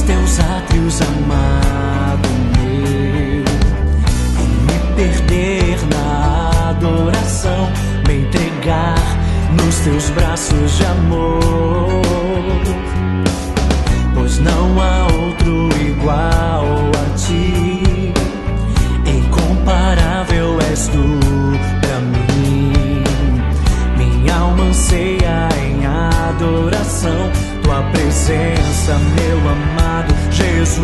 teus átrios, amado meu, e me perder na adoração, me entregar nos teus braços de amor, pois não há outro igual a ti, incomparável és tu pra mim. Minha alma anseia em adoração, tua presença, meu amado Jesus.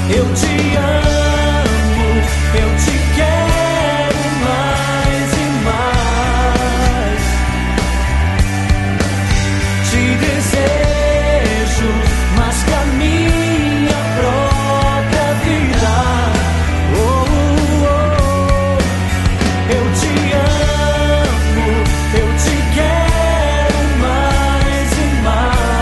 Eu te amo, eu te quero mais e mais. Te desejo mais que a minha própria vida. Oh, oh, oh. Eu te amo, eu te quero mais e mais.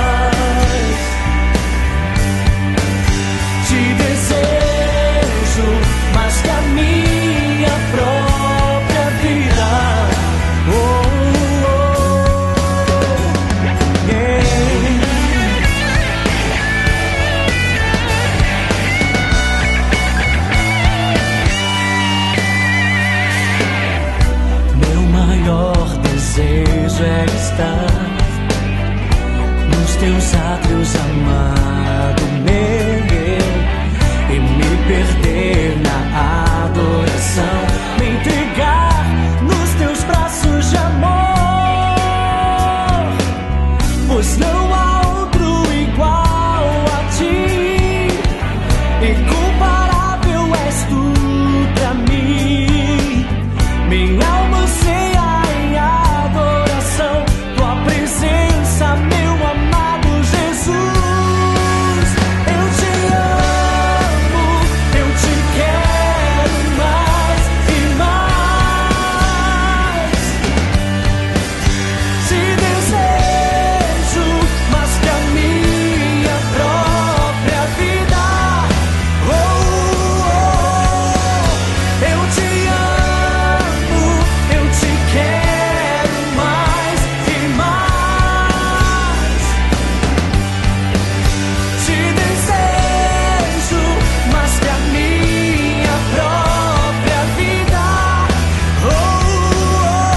Te desejo mais que a minha própria vida. Oh, oh, yeah. Meu maior desejo é estar nos teus átrios, amado meu, e me perder na adoração, me entregar nos teus braços de amor, pois não há outro igual a ti, incomparável és tu pra mim. Minha alma anseia em adoração, tua presença, meu amado Jesus. Eu te amo, eu te quero mais e mais. Te desejo mais que a minha própria vida. Oh, oh, eu te amo, eu te quero mais e mais. Te desejo mais que a minha própria vida. Oh, oh,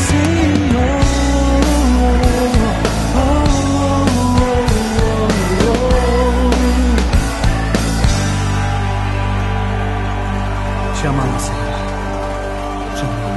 Senhor. Oh, oh, oh. Te amamos, Senhor. Te amamos.